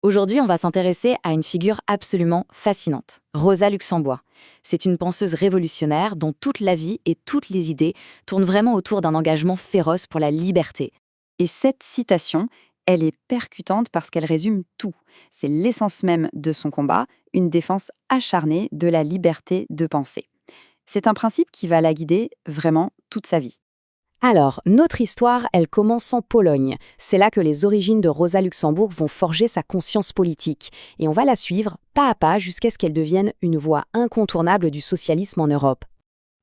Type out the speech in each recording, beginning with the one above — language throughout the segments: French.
Aujourd'hui, on va s'intéresser à une figure absolument fascinante, Rosa Luxembourg. C'est une penseuse révolutionnaire dont toute la vie et toutes les idées tournent vraiment autour d'un engagement féroce pour la liberté. Et cette citation, elle est percutante parce qu'elle résume tout. C'est l'essence même de son combat, une défense acharnée de la liberté de penser. C'est un principe qui va la guider vraiment toute sa vie. Alors, notre histoire, elle commence en Pologne. C'est là que les origines de Rosa Luxembourg vont forger sa conscience politique. Et on va la suivre, pas à pas, jusqu'à ce qu'elle devienne une voix incontournable du socialisme en Europe.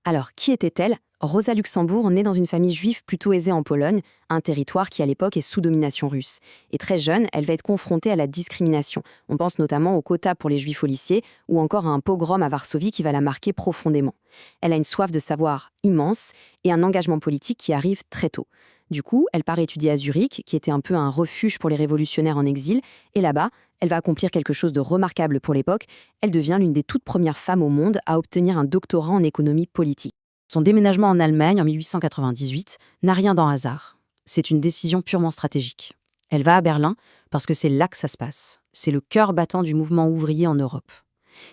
Alors, qui était-elle? Rosa Luxembourg naît dans une famille juive plutôt aisée en Pologne, un territoire qui à l'époque est sous domination russe. Et très jeune, elle va être confrontée à la discrimination. On pense notamment aux quotas pour les juifs au lycée, ou encore à un pogrom à Varsovie qui va la marquer profondément. Elle a une soif de savoir immense et un engagement politique qui arrive très tôt. Du coup, elle part étudier à Zurich, qui était un peu un refuge pour les révolutionnaires en exil, et là-bas, elle va accomplir quelque chose de remarquable pour l'époque. Elle devient l'une des toutes premières femmes au monde à obtenir un doctorat en économie politique. Son déménagement en Allemagne en 1898 n'a rien d'un hasard. C'est une décision purement stratégique. Elle va à Berlin parce que c'est là que ça se passe. C'est le cœur battant du mouvement ouvrier en Europe.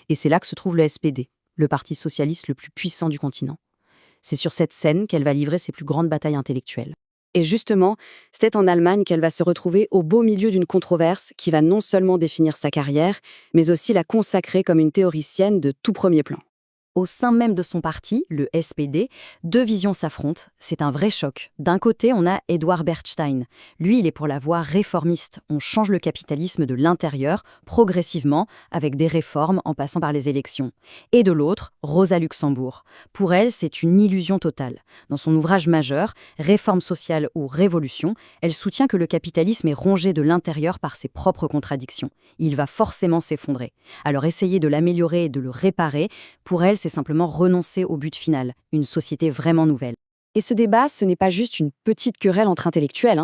Et c'est là que se trouve le SPD, le parti socialiste le plus puissant du continent. C'est sur cette scène qu'elle va livrer ses plus grandes batailles intellectuelles. Et justement, c'est en Allemagne qu'elle va se retrouver au beau milieu d'une controverse qui va non seulement définir sa carrière, mais aussi la consacrer comme une théoricienne de tout premier plan. Au sein même de son parti, le SPD, deux visions s'affrontent. C'est un vrai choc. D'un côté, on a Eduard Bernstein. Lui, il est pour la voie réformiste. On change le capitalisme de l'intérieur, progressivement, avec des réformes en passant par les élections. Et de l'autre, Rosa Luxembourg. Pour elle, c'est une illusion totale. Dans son ouvrage majeur, Réforme sociale ou Révolution, elle soutient que le capitalisme est rongé de l'intérieur par ses propres contradictions. Il va forcément s'effondrer. Alors essayer de l'améliorer et de le réparer, pour elle, c'est simplement renoncer au but final, une société vraiment nouvelle. Et ce débat, ce n'est pas juste une petite querelle entre intellectuels.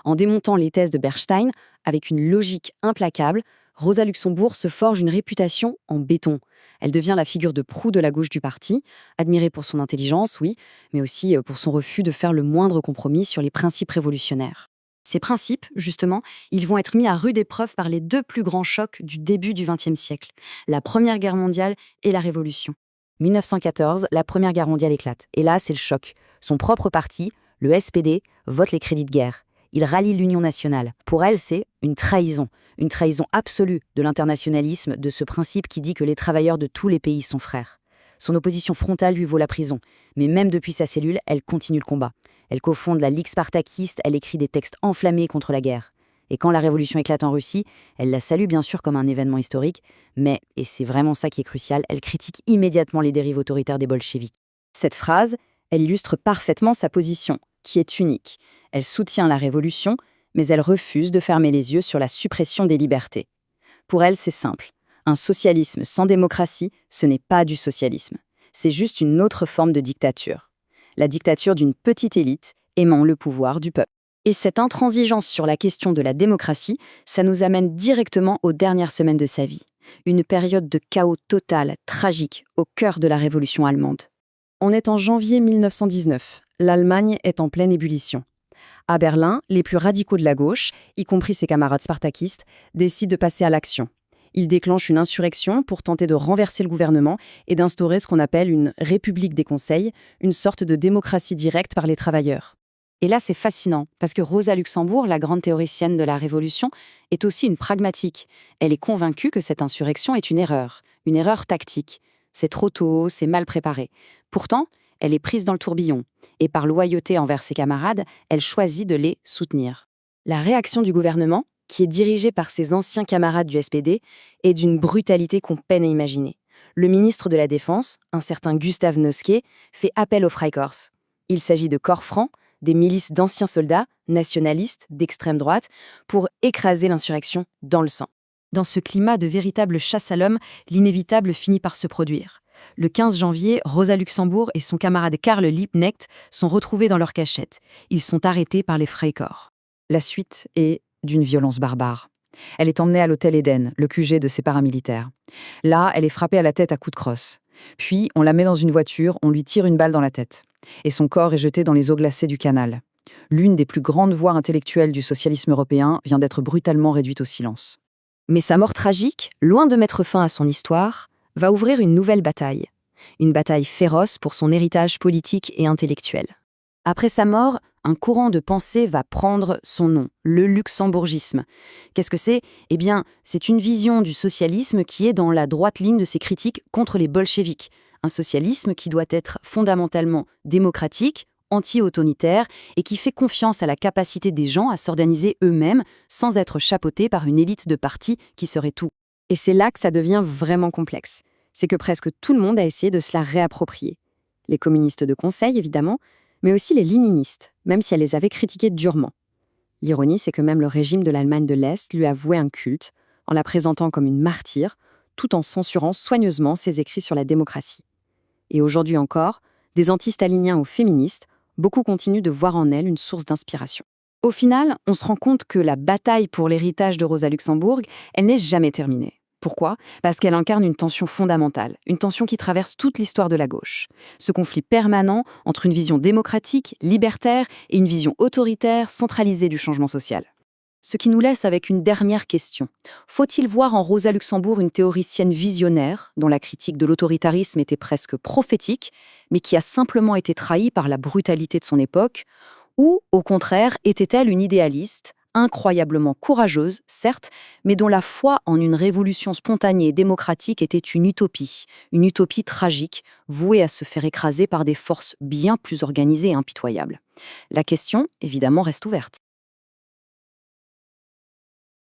En démontant les thèses de Bernstein, avec une logique implacable, Rosa Luxembourg se forge une réputation en béton. Elle devient la figure de proue de la gauche du parti, admirée pour son intelligence, oui, mais aussi pour son refus de faire le moindre compromis sur les principes révolutionnaires. Ces principes, justement, ils vont être mis à rude épreuve par les deux plus grands chocs du début du XXe siècle, la Première Guerre mondiale et la Révolution. 1914, la Première Guerre mondiale éclate. Et là, c'est le choc. Son propre parti, le SPD, vote les crédits de guerre. Il rallie l'Union nationale. Pour elle, c'est une trahison absolue de l'internationalisme, de ce principe qui dit que les travailleurs de tous les pays sont frères. Son opposition frontale lui vaut la prison. Mais même depuis sa cellule, elle continue le combat. Elle cofonde la Ligue spartakiste, elle écrit des textes enflammés contre la guerre. Et quand la révolution éclate en Russie, elle la salue bien sûr comme un événement historique, mais, et c'est vraiment ça qui est crucial, elle critique immédiatement les dérives autoritaires des bolcheviks. Cette phrase, elle illustre parfaitement sa position, qui est unique. Elle soutient la révolution, mais elle refuse de fermer les yeux sur la suppression des libertés. Pour elle, c'est simple. Un socialisme sans démocratie, ce n'est pas du socialisme. C'est juste une autre forme de dictature. La dictature d'une petite élite aimant le pouvoir du peuple. Et cette intransigeance sur la question de la démocratie, ça nous amène directement aux dernières semaines de sa vie. Une période de chaos total, tragique, au cœur de la révolution allemande. On est en janvier 1919. L'Allemagne est en pleine ébullition. À Berlin, les plus radicaux de la gauche, y compris ses camarades spartakistes, décident de passer à l'action. Ils déclenchent une insurrection pour tenter de renverser le gouvernement et d'instaurer ce qu'on appelle une république des conseils, une sorte de démocratie directe par les travailleurs. Et là, c'est fascinant, parce que Rosa Luxembourg, la grande théoricienne de la Révolution, est aussi une pragmatique. Elle est convaincue que cette insurrection est une erreur tactique. C'est trop tôt, c'est mal préparé. Pourtant, elle est prise dans le tourbillon, et par loyauté envers ses camarades, elle choisit de les soutenir. La réaction du gouvernement, qui est dirigé par ses anciens camarades du SPD, est d'une brutalité qu'on peine à imaginer. Le ministre de la Défense, un certain Gustav Noske, fait appel aux Freikorps. Il s'agit de corps francs, des milices d'anciens soldats, nationalistes, d'extrême droite, pour écraser l'insurrection dans le sang. Dans ce climat de véritable chasse à l'homme, l'inévitable finit par se produire. Le 15 janvier, Rosa Luxembourg et son camarade Karl Liebknecht sont retrouvés dans leur cachette. Ils sont arrêtés par les Freikorps. La suite est d'une violence barbare. Elle est emmenée à l'hôtel Eden, le QG de ses paramilitaires. Là, elle est frappée à la tête à coups de crosse. Puis, on la met dans une voiture, on lui tire une balle dans la tête. Et son corps est jeté dans les eaux glacées du canal. L'une des plus grandes voix intellectuelles du socialisme européen vient d'être brutalement réduite au silence. Mais sa mort tragique, loin de mettre fin à son histoire, va ouvrir une nouvelle bataille. Une bataille féroce pour son héritage politique et intellectuel. Après sa mort, un courant de pensée va prendre son nom, le luxembourgisme. Qu'est-ce que c'est? Eh bien, c'est une vision du socialisme qui est dans la droite ligne de ses critiques contre les bolcheviks. Un socialisme qui doit être fondamentalement démocratique, anti-autoritaire et qui fait confiance à la capacité des gens à s'organiser eux-mêmes sans être chapeautés par une élite de parti qui serait tout. Et c'est là que ça devient vraiment complexe. C'est que presque tout le monde a essayé de se la réapproprier. Les communistes de conseil, évidemment, mais aussi les léninistes, même si elle les avait critiqués durement. L'ironie, c'est que même le régime de l'Allemagne de l'Est lui a voué un culte, en la présentant comme une martyre, tout en censurant soigneusement ses écrits sur la démocratie. Et aujourd'hui encore, des anti-staliniens aux féministes, beaucoup continuent de voir en elle une source d'inspiration. Au final, on se rend compte que la bataille pour l'héritage de Rosa Luxembourg, elle n'est jamais terminée. Pourquoi? Parce qu'elle incarne une tension fondamentale, une tension qui traverse toute l'histoire de la gauche. Ce conflit permanent entre une vision démocratique, libertaire, et une vision autoritaire, centralisée du changement social. Ce qui nous laisse avec une dernière question. Faut-il voir en Rosa Luxembourg une théoricienne visionnaire, dont la critique de l'autoritarisme était presque prophétique, mais qui a simplement été trahie par la brutalité de son époque? Ou, au contraire, était-elle une idéaliste, incroyablement courageuse, certes, mais dont la foi en une révolution spontanée et démocratique était une utopie tragique, vouée à se faire écraser par des forces bien plus organisées et impitoyables? La question, évidemment, reste ouverte.